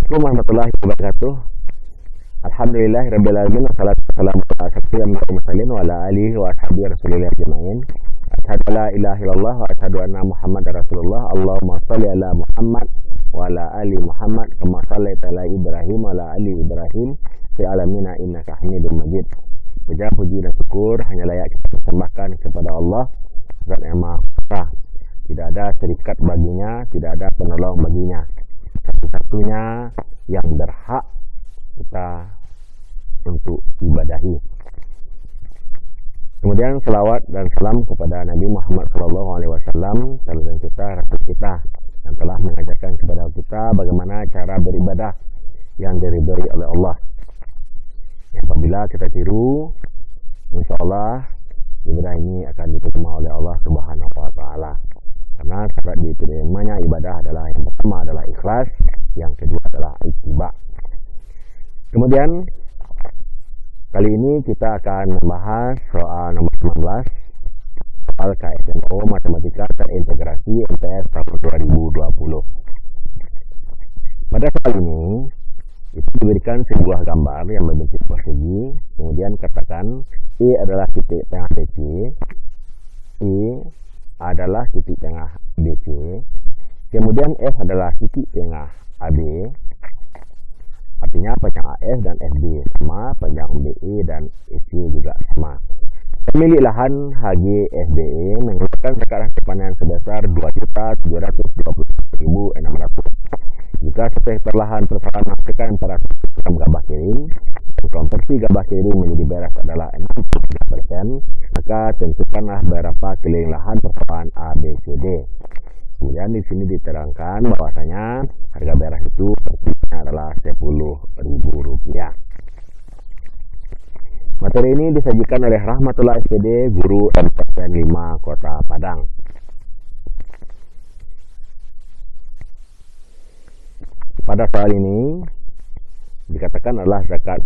Assalamualaikum warahmatullahi wabarakatuh. Alhamdulillahirabbil alamin wassalatu wassalamu ala asyrofil anbiya'i wal mursalin wa ala alihi wa ashabihi rasulillah ajmain. Asyhadu an la ilaha illallah wa asyhadu anna Muhammadar Rasulullah. Allahumma shalli ala Muhammad wa ala ali Muhammad kama shallaita ala Ibrahim wa ala ali Ibrahim fil alamin innaka Hamidum Majid. Puja puji dan syukur hanya layak kita persembahkan kepada Allah Zat yang Maha Esa. Tidak ada syarikat baginya, tidak ada penolong baginya. Satu-satunya yang berhak kita untuk ibadahi. Kemudian selawat dan salam kepada Nabi Muhammad SAW, teladan kita, rasul kita, yang telah mengajarkan kepada kita bagaimana cara beribadah yang diridhoi oleh Allah. Yang apabila kita tiru, insya Allah ibadah ini akan diterima oleh Allah Subhanahu wa Ta'ala. Karena syarat diterimanya ibadah adalah yang pertama adalah ikhlas, yang kedua adalah ittiba. Kemudian kali ini kita akan membahas soal nomor 19, soal KSMO Matematika Terintegrasi MTS tahun 2020. Pada soal ini itu diberikan sebuah gambar yang berbentuk persegi, kemudian katakan E adalah titik tengah DC, E adalah titik tengah BC, kemudian F adalah titik tengah AB. Artinya panjang AF dan FB sama, panjang BE dan EC juga sama. Pemilik lahan HG-FBE mengeluarkan zakat hasil panen sebesar 2.720.600. Jika satu hektar lahan persoalan menghasilkan 400 kg gabah kering, dan konversi gabah kering menjadi beras adalah 63%, maka tentukanlah berapa keliling lahan persoalan ABCD. Kemudian di sini diterangkan bahwasanya harga beras itu persisnya adalah Rp10.000. Materi ini disajikan oleh Rahmatullah SPD, Guru MPN 5 Kota Padang. Pada soal ini dikatakan adalah zakat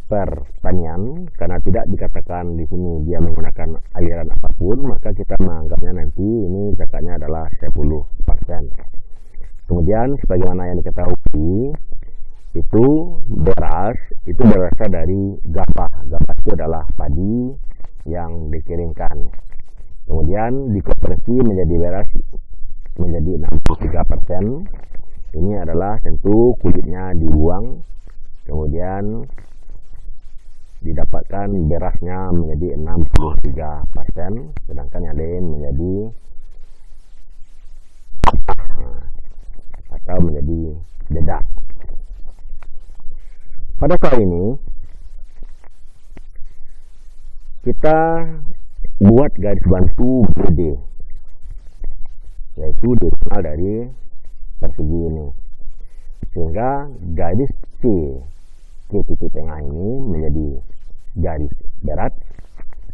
pertanian, karena tidak dikatakan di sini dia menggunakan aliran apapun, maka kita menganggapnya nanti ini zakatnya adalah 10%. Kemudian sebagaimana yang diketahui itu beras itu berasal dari gabah. Gabah itu adalah padi yang dikeringkan. Kemudian dikonversi menjadi beras menjadi 63%. Ini adalah tentu kulitnya dibuang, kemudian didapatkan berasnya menjadi 63%, sedangkan yang lain menjadi atau menjadi dedak. Pada soal ini kita buat garis bantu BD, yaitu dikenal dari persegi ini, sehingga garis C ke titik tengah ini menjadi garis berat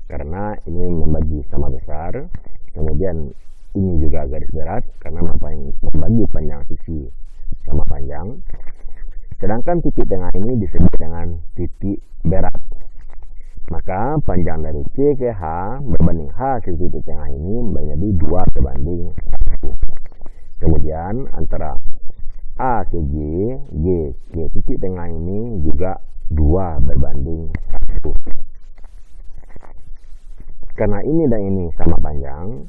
karena ini membagi sama besar. Kemudian ini juga garis berat karena membagi panjang sisi sama panjang. Sedangkan titik tengah ini disebut dengan titik berat. Maka panjang dari C ke H berbanding H ke titik tengah ini menjadi 2:1. Kemudian antara A ke G, G ke titik tengah ini juga 2:1. Karena ini dan ini sama panjang,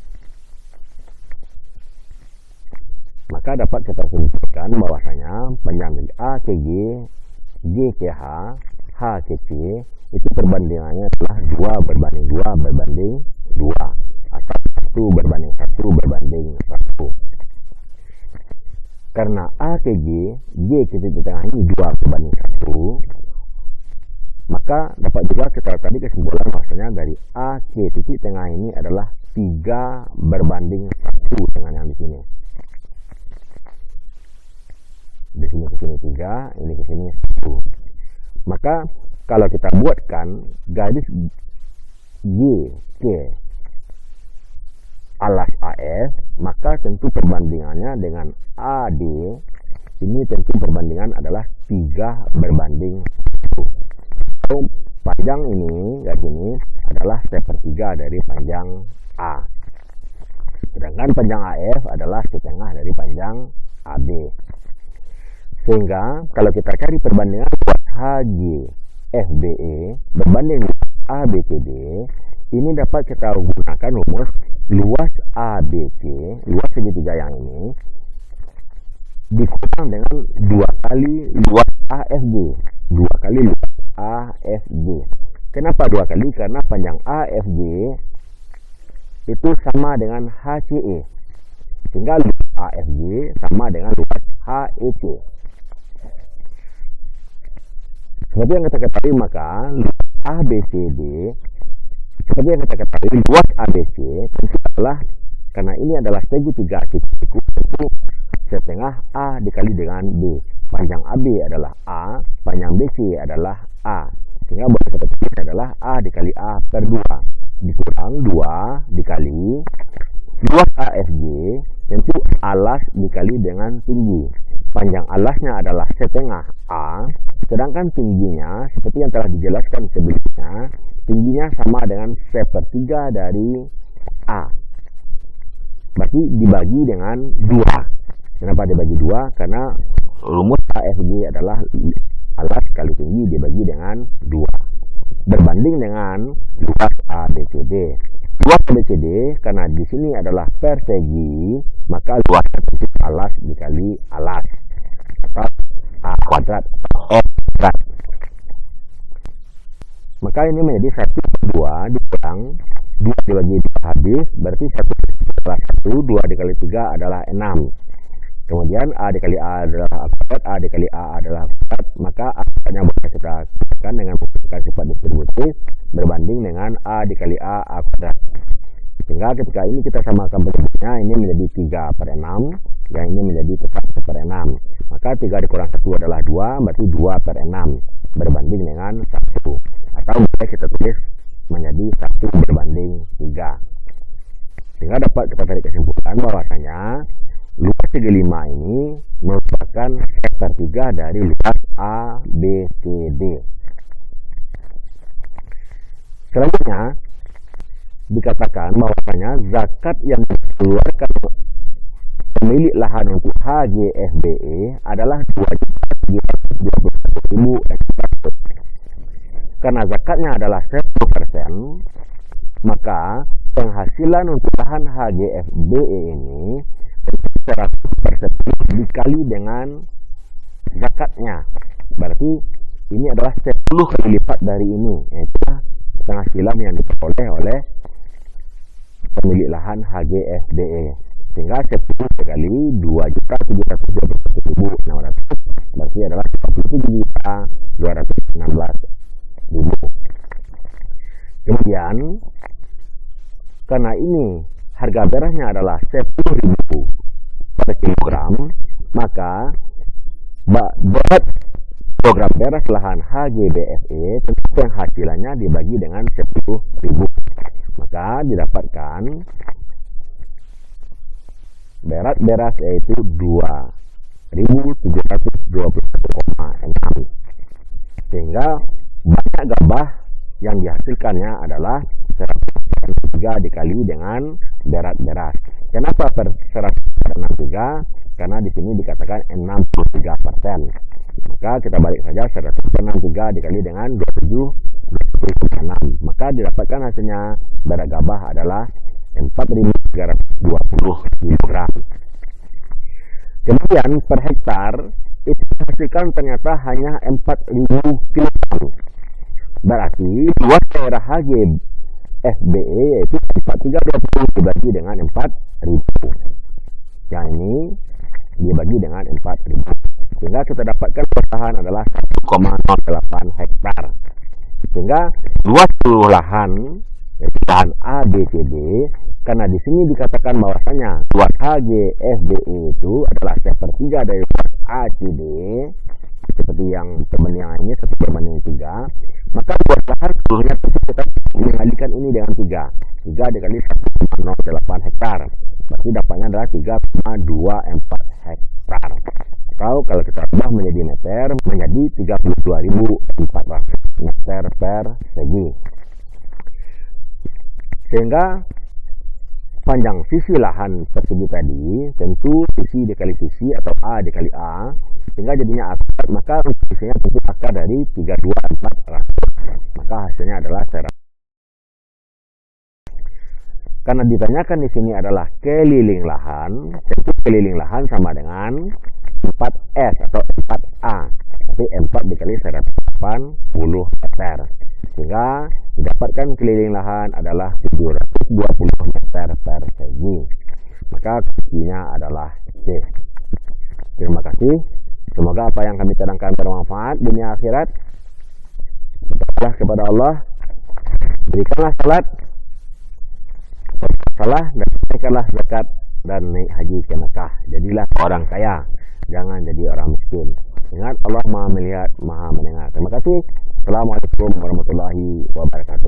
maka dapat kita simpulkan bahwasanya panjang dari A ke G, G ke H, H ke C itu perbandingannya adalah 2:2 atau 1:1:1. Karena A ke G, G ke titik tengah ini 2:1, maka dapat juga kita tadi kesimpulan bahwasanya dari A ke titik tengah ini adalah 3:1 dengan yang di sini. Di sini ke sini 3, ini ke sini 1. Maka kalau kita buatkan garis G ke alas AF, maka tentu perbandingannya dengan AD ini tentu perbandingan adalah 3:1. So, panjang ini garis ini adalah 1/3 dari panjang A, sedangkan panjang AF adalah setengah dari panjang AB. Sehingga kalau kita cari perbandingan luas HGFBE berbanding luas ABCD, ini dapat kita gunakan rumus luas ABC, luas segitiga yang ini dikurang dengan 2 kali luas AFG. 2 kali luas AFG. Kenapa 2 kali? Karena panjang AFG itu sama dengan HCE. Sehingga luas AFG sama dengan luas HEC. Seperti yang kita ketahui, maka luas ABCD, seperti yang kita ketahui, luas ABC tentu adalah, karena ini adalah segitiga siku, tentu setengah A dikali dengan B. Panjang AB adalah A, panjang BC adalah A. Sehingga boleh kita tulis adalah A dikali A per 2. Dikurang 2 dikali luas AFG, tentu alas dikali dengan tinggi. Panjang alasnya adalah setengah A, sedangkan tingginya seperti yang telah dijelaskan sebelumnya, tingginya sama dengan 1/3 dari A. Berarti dibagi dengan 2. Kenapa dibagi 2? Karena rumus AFG adalah alas kali tinggi dibagi dengan 2. Berbanding dengan luas ABCD. Luas ABCD karena di sini adalah persegi, maka luasnya itu alas dikali alas atau A kuadrat atau F kuadrat. Maka ini menjadi 1/2 dikurang 2 dibagi 2 habis, berarti 1 adalah 1, 2 dikali 3 adalah 6. Kemudian A dikali A adalah A kuadrat, A dikali A adalah kuadrat, maka A-nya boleh kita gunakan dengan menggunakan sifat distributif berbanding dengan A dikali A kuadrat. Sehingga ketika ini kita samakan penyebutnya, ini menjadi 3/6, yang ini menjadi tetap 1/6. Maka 3 dikurang 1 adalah 2, berarti 2/6 berbanding dengan 1. Atau boleh kita tulis menjadi 1 berbanding 3. Sehingga dapat kita tarik kesimpulan bahwasanya luas segi 5 ini merupakan 1/3 dari luas ABCD. Selanjutnya dikatakan bahwasanya zakat yang dikeluarkan pemilik lahan untuk HGFBE adalah 2.721.000 hektar. Karena zakatnya adalah 10%, maka penghasilan untuk lahan HGFBE ini 100% dikali dengan zakatnya. Berarti ini adalah 10 kali lipat dari ini, yaitu penghasilan yang diperoleh oleh pemilik lahan HGFBE. Sehingga 10 kali 2.721.600 berarti adalah 47.216.000. Kemudian karena ini harga berasnya adalah 10.000 per kilogram, maka berat program beras lahan HGBFE tentu penghasilannya dibagi dengan 10.000. Maka didapatkan berat beras yaitu 2.721,6. Sehingga banyak gabah yang dihasilkannya adalah 100/3 dikali dengan berat beras. Kenapa per 100/63? Karena di sini dikatakan 63%. Maka kita balik saja 100/63 dikali dengan 27,6. Maka didapatkan hasilnya berat gabah adalah 4.320 kg. Kemudian per hektar itu dihasilkan ternyata hanya 4.000 kg. Berarti luas daerah HGFBE yaitu 4.320 dibagi dengan 4.000. Yang ini dibagi dengan 4.000. Sehingga kita dapatkan luas lahan adalah 1,08 hektar. Sehingga luas seluruh lahan yaitu lahan ABCD, karena di sini dikatakan bahwasanya luas HGFBE itu adalah 1/3 dari luas ACD, seperti yang perbandingan ini 1/3, maka luas lahan seluruhnya kita mengalihkan ini dengan 3 dikali 1,08 hektar, berarti dapatnya adalah 3,24 hektar. Atau kalau kita ubah menjadi meter, menjadi 32.400 meter per segi. Sehingga panjang sisi lahan tersebut tadi, tentu sisi dikali sisi atau A dikali A, sehingga jadinya akar, maka sisinya tentu akar dari 32400. Maka hasilnya adalah 100. Karena ditanyakan di sini adalah keliling lahan, tentu keliling lahan sama dengan 4S atau 4A. Tapi 4 dikali 180 meter. Sehingga didapatkan keliling lahan adalah 720 meter persegi. Maka kuncinya adalah C. Terima kasih. Semoga apa yang kami terangkan bermanfaat dunia akhirat. Berdoalah kepada Allah. Berikanlah salah dan naikkanlah zakat dan naik haji ke Mekah. Jadilah orang kaya, jangan jadi orang miskin. Ingat, Allah Maha melihat, Maha mendengar. Terima kasih. Assalamualaikum warahmatullahi wabarakatuh.